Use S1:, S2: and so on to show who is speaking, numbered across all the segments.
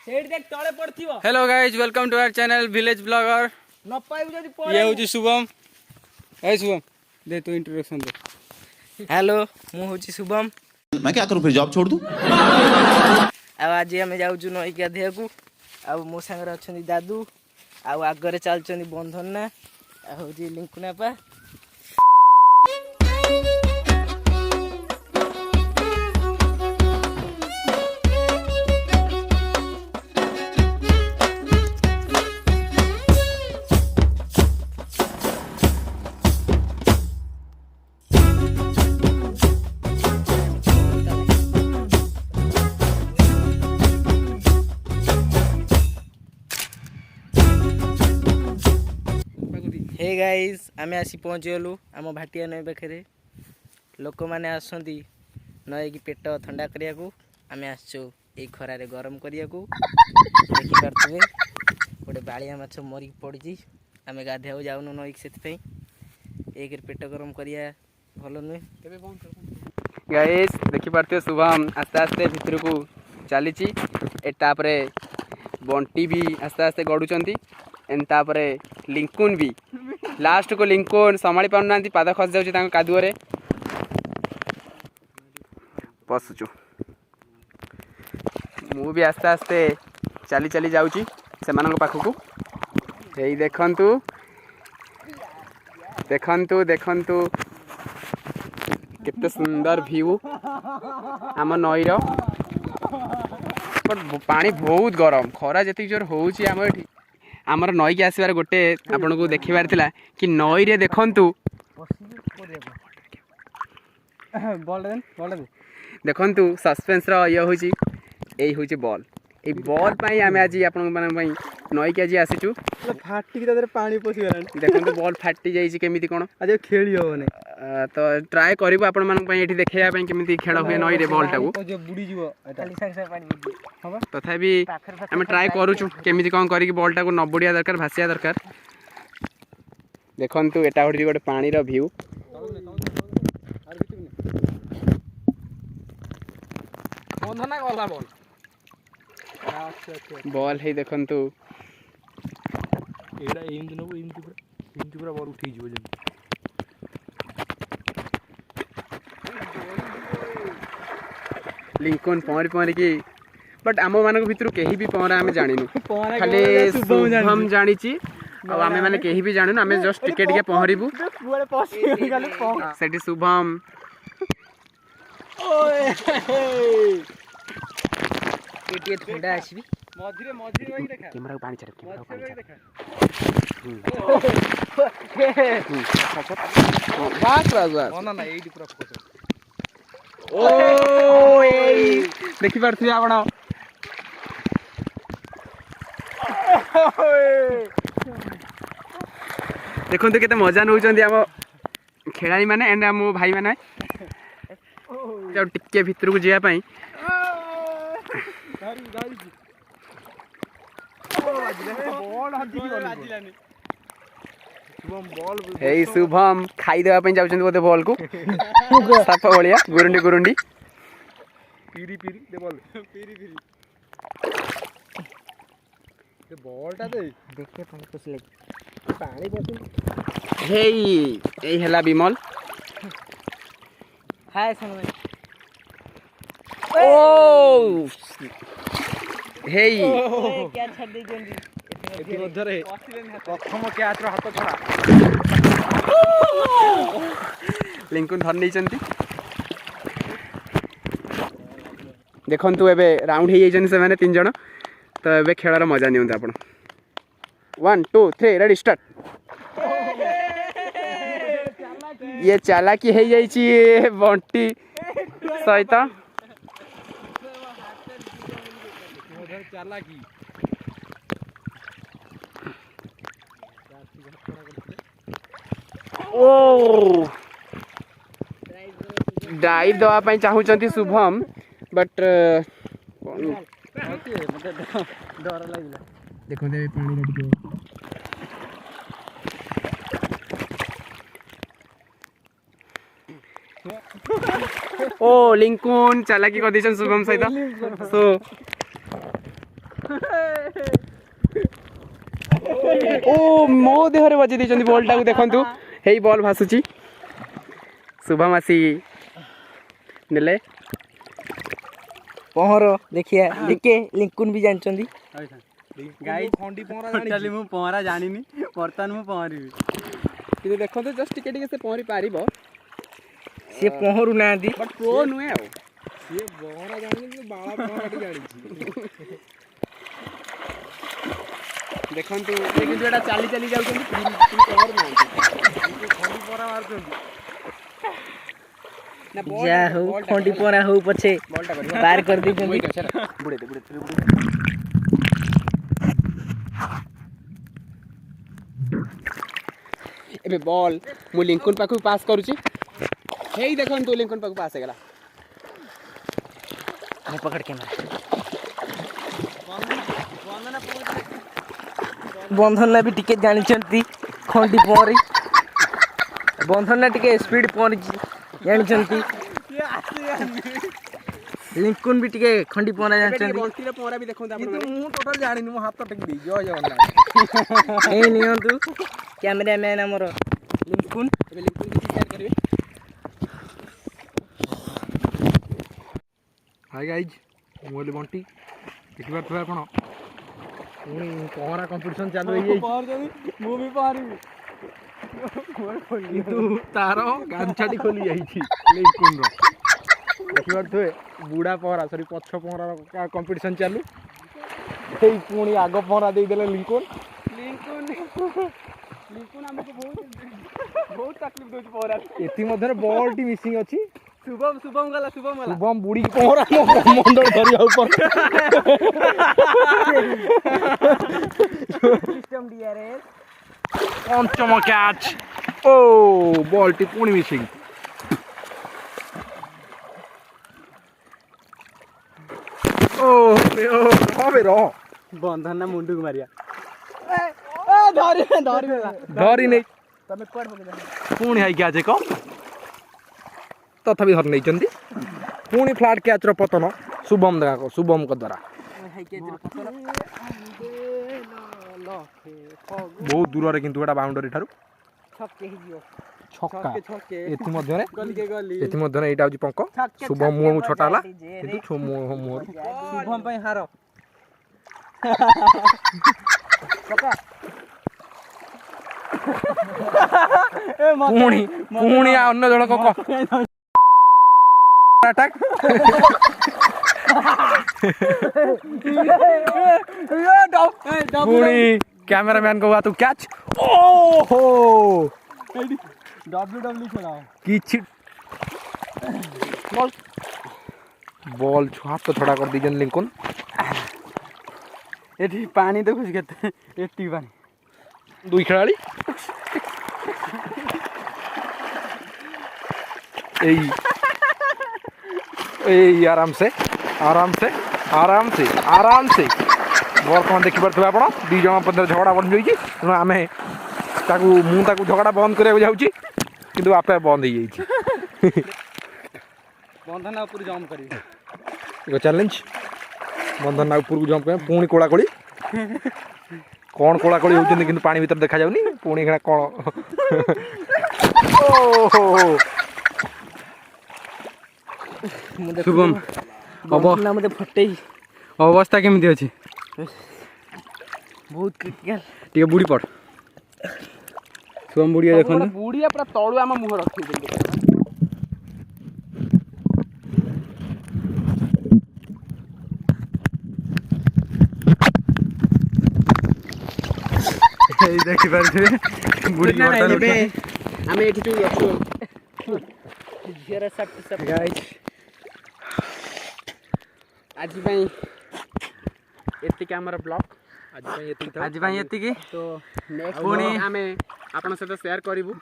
S1: Hello guys welcome to our channel village blogger. ये हूँ शुभम। ए शुभम दे तू इंट्रोडक्शन दे।
S2: हेलो मु हूँ शुभम।
S3: मैं क्या करूँ फिर जॉब छोड़ दूँ?
S2: आज आम जाऊँ नई गाधिया को मो सागर अच्छा दादू आगे चलुँच बंधना हूँ लिंकुनापा। हे गाइस आमे आसी पहुँचीगलु आम भाटिया नई पाखे लोक मैंने आसती नई की पेट ठंडा करिया को आमे आसचु ए खरारे गरम करिया को देखि पारथुबे गोटे बालिया माछ मरिक पड़ी आमे गाधिया जाऊनु नई से एक पेट गरम करिया भल नुहे।
S1: गाइस देखि पारथुबे शुभम आस्ते आस्ते भितर को चली तापरे बंटी भी आस्ते आस्ते गड़ुचंती एंड तापरे लिंकुन भी लास्ट को लिंकुन संभाली पार ना पाद खस जाऊँ कादुअरे पशुचु मु भी आस्ते आस्ते चली चली जाऊँगी से पाखक यही देखंतु देखंतु देखंतु केते सुंदर व्यू आम नईर पानी बहुत गरम खरा जी जोर होची आम एठी आमर नई की आसबार गोटे आपन को देखिबार थिला कि नई रे देखंतु देखंतु सस्पेंस रो ये होची एई होची बॉल ए बॉल पाई आमे आज आपन माने पई नई के आज आसीचु
S4: फाटी की तादरे पानी पसी गलान
S1: देखंतु बॉल फाटी जाईची केमिति कोन
S4: आज खेली हो ने
S1: तो ट्राई करबो आपन मान पई एठी देखेया पई केमिति खेल होय नई रे बॉल टाको
S4: जो बुडी जीवो खाली संग संग पानी बुडी हबा
S1: तथापि आमे ट्राई करूछु केमिति कोन करी कि बॉल टाको न बुडिया दरकार भासिया दरकार। देखंतु एटा होडी गोटे पानी रो व्यू
S4: बंधना गला बॉल
S1: बॉल है देखंतु
S4: एडा एमती पूरा बॉल उठी जीवो जे
S1: लिंकन पहरी पहरी की बट आम मान भर कहीं भी पहरा आम जानिनु खाली शुभम जानी आम मैंने कहीं भी जानू आम जस्ट टिके टिके पहरबू से शुभम
S2: ठंडा आसबी
S1: कैमरा पानी छाड़ देखि पारथि आपण देखंतु केते मजा नउचंदी आम खेलाड़ी माने एंड आम भाई माने टिके भितर को जिया पाई हे शुभम खाई देवा पे जाउछन बोते बॉल को साफ बलिया गुरुंडी गुरुंडी
S4: पीरी पीरी दे बॉल पीरी पीरी ते बॉल ता दे
S2: देखे पानी पस लगे
S4: पानी पस
S1: हे ए हला विमल
S2: हाय सन भाई
S1: ओ हे
S2: क्या छड़ दे जंदी
S4: एथि मध्यरे प्रथम कैच रो हाथ छड़ा
S1: लिंकुन धर नहीं चंती देखंतु एबे राउंड हे जाइछन से माने तीन जण तो एबे खेलार मजा नियंत आपण 1 2 3 रेडी स्टार्ट ये चालाकी हे जाइछि बंटी सहित
S4: चालाकी
S1: ओ ड्राइव दवा पई चाहूचंती शुभम बट
S4: मते डर लागला
S1: देखो दे पानी रेडी ओ लिंकुन चालाकी कर दिछन शुभम सहित सो ओ मो देहरे बजे देइछन्ती बॉल टाକୁ देखंतु हेई बॉल भासुची शुभम आसी नेले
S2: पहर देखिए लिके लिंकुन भी जानचंदी
S4: ଗାଈ ଖଣ୍ଡି ପହଁରା ଜାଣିଛି ମୁଁ ପହଁରା ଜାଣିନି ବର୍ତ୍ତମାନ ମୁଁ ପହଁରିବି
S1: କିନ୍ତୁ ଦେଖନ୍ତୁ ଜଷ୍ଟ ଟିକେ ଟିକେ ସେ ପହଁରି ପାରିବ
S2: से पहरु नांदी
S1: ବଟ୍ ପ୍ରୋ ନୁହେଁ ଆଉ
S4: ସିଏ ପହଁରା ଜାଣିନି କିନ୍ତୁ ବାଳା ପହଁରା ଟିକେ ଜାଣିଛି
S1: ଦେଖନ୍ତୁ ସେ କିନ୍ତୁ ଏଟା ଚାଲି ଚାଲି ଯାଉଛନ୍ତି ପହଁରୁ ନାହାନ୍ତି
S4: ଖଣ୍ଡି ପହଁରା ମାରୁଛନ୍ତି
S1: ନା
S2: जा हो खंडी परा हो पछे
S1: ବଲଟା କରିବ
S2: पार कर दी
S1: ବୁଡେଇ ଦେ ବୁଡେଇ ଦେ ଏବେ ବଲ୍ ମୁଁ ଲିଙ୍କନ ପାଖକୁ ପାସ୍ କରୁଛି ହେଇ ଦେଖନ୍ତୁ ଲିଙ୍କନ ପାଖକୁ ପାସ୍ ହେଇଗଲା
S2: मैं पकड़ के मार बंधन ना भी टिके जानिचंती खंडी पहरी बंधन ना टिके स्पीड पहरी जानिचंती लिंकुन भी टिके खंडी पहरा जानिचंती
S1: ବଣ୍ଟିର ପହଁରା ବି ଦେଖନ୍ତୁ ଆପଣ
S4: ମୁଁ ଟୋଟାଲ ଜାଣିନି ମୁଁ ହାତ ଟେକି ଦେଇ ଜୟ ଜଗନ୍ନାଥ
S2: ए नियंतु कैमरामैन हमर लिंकुन
S1: ଏବେ ଲିଙ୍କନ କିଛି ସେୟାର କରିବେ
S4: ହାଇ ଗାଇଜ୍ ମୁଁ ହେଲି ବଣ୍ଟି ଦେଖିପାରୁଥିବେ ଆପଣ ପୁଣି ପହଁରା କମ୍ପିଟିସନ୍ ଚାଲୁ ହେଇଯାଇଛି ମୁଁ ବି ପହଁରିବି କିନ୍ତୁ ତାର ଗାଞ୍ଛାଟି ଖୋଲି ଯାଇଛି ଲିଙ୍କୁନର ଦେଖିପାରୁଥିବେ ବୁଢ଼ା ପହଁରା ସରି ପଛ ପହଁରାର କମ୍ପିଟିସନ୍ ଚାଲୁ ସେଇ ପୁଣି ଆଗ ପହଁରା ଦେଇଦେଲେ ଲିଙ୍କୁନ
S1: ଲିଙ୍କନ ଆମକୁ ବହୁତ ତକଲିଫ ଦଉଛି ପହଁରା
S4: ଏଥିମଧ୍ୟରେ ବଲ୍ଟି ମିସିଂ ଅଛି
S1: ଶୁଭମ ଗଲା
S4: ଶୁଭମ ବୁଡ଼ିକି ପହଁରା ମଣ୍ଡଳ ଧରିବା ଉପରେ
S2: सिस्टम डीआरएस
S4: ପଞ୍ଚମ କ୍ୟାଚ୍ ଓ ବଲ୍ଟି ପୁଣି ମିସିଂ ଓ ର
S1: ବନ୍ଧନ ନା ମୁଣ୍ଡକୁ ମାରିବା
S4: ଧରି ନେଇ
S2: तमे कोड पके
S4: ପୁଣି ହାଇ କ୍ୟାଚ୍ ଏକ ତଥାପି ଧରି ନେଇଛନ୍ତି ପୁଣି ଫ୍ଲାଟ୍ କ୍ୟାଚ୍ର ପତନ ଶୁଭମଙ୍କ ଦ୍ୱାରା
S2: हाई के
S4: ବହୁତ ଦୂରରେ କିନ୍ତୁ ଏଇଟା ବାଉଣ୍ଡରୀ ଠାରୁ
S2: छक्के ही जियो
S4: ଛକା
S1: ଛକେ
S4: ଏଥିମଧ୍ୟରେ
S1: ଗଲି
S4: ଏଥିମଧ୍ୟରେ ଏଇଟା ହେଉଛି ପଙ୍କ ଶୁଭମ ମୁହଁକୁ ଛଟା ହେଲା କିନ୍ତୁ ମୁହଁରୁ
S2: शुभम पई हार
S4: ପୁଣି ପୁଣି ଅନ୍ୟ ଜଣକ ଆଟାକ୍ ପୁଣି କ୍ୟାମେରାମ୍ୟାନଙ୍କ ହାତକୁ କ୍ୟାଚ୍ ଓହୋ
S1: ଡବ୍ଲ୍ୟୁ ଖେଳ
S4: କିଛି ବଲ୍ ହାତ ଛଡ଼ା କରିଦେଇଛନ୍ତି ଲିଙ୍କନ
S1: ଏଠି ପାଣି ଦେଖୁଛି କେତେ ଏଠି ପାଣି
S4: ଦୁଇ ଖେଳାଳି ଏଇ ଆରାମସେ ବର୍ତ୍ତମାନ ଦେଖିପାରୁଥିବେ ଆପଣ ଦୁଇ ଜଣ ମଧ୍ୟରେ ଝଗଡ଼ା ବଢ଼ିଯାଇଛି ତେଣୁ ଆମେ ମୁଁ ତାକୁ ଝଗଡ଼ା ବନ୍ଦ କରିବାକୁ ଯାଉଛି କିନ୍ତୁ ଆପେ ବନ୍ଦ ହେଇଯାଇଛି
S1: ବନ୍ଧନ ଉପରୁ ଜମ୍ପ କରିବି
S4: ଏକ ଚ୍ୟାଲେଞ୍ଜ ବନ୍ଧନ ଉପରକୁ ଜମ୍ପ କରିବା ପୁଣି କୋଳାକୋଳି କ'ଣ କୋଳାକୋଳି ହେଉଛନ୍ତି କିନ୍ତୁ ପାଣି ଭିତରେ ଦେଖାଯାଉନି ପୁଣି ଏଇଟା କ'ଣ ଓହୋ
S1: ଶୁଭମ
S2: ना मते फटई
S1: ଅବସ୍ଥା କେମିତି ଅଛି
S2: बहुत क्रिटिकल
S1: ଟିକେ ବୁଡ଼ି ପଡ଼ ଶୁଭମ ବୁଡ଼ିଆ ଦେଖନ୍ତୁ ବୁଡ଼ିଆ ପୁରା ତଳୁ ଆମ ମୁହଁ ରଖିଦେଲି ଦେଖିପାରୁଥିବେ ବୁଡ଼ିକି ଆମେ ଏଠି ଯୋଉ ଅଛୁ
S2: झियर सट
S1: ଗାଇସ୍ ଆଜି ପାଇଁ ଏତିକି ଆମର ବ୍ଲଗ୍ ଆଜି ପାଇଁ ଏତିକି ତ ପୁଣି ଆମେ ଆପଣଙ୍କ ସହିତ ସେୟାର କରିବୁ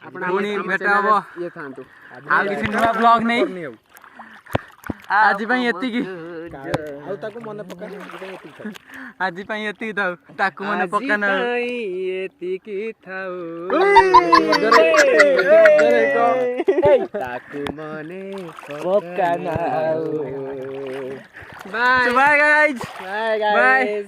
S1: ଆପଣ ପୁଣି ଭେଟ ହବ ଇଏ ଥାନ୍ତୁ ଆଉ କିଛି ନୂଆ ବ୍ଲଗ୍ ନେଇ ଆଜି ପାଇଁ ଏତିକି
S4: ଆଉ ତାକୁ ମନେ ପକା
S1: ଆଜି ପାଇଁ ଏତିକି ଥାଉ ତାକୁ ମନେ ପକାନା ଏତିକି ଥାଉ ତାକୁ ମନେ ପକାନା bye guys
S2: Bye
S1: Bye.
S2: guys.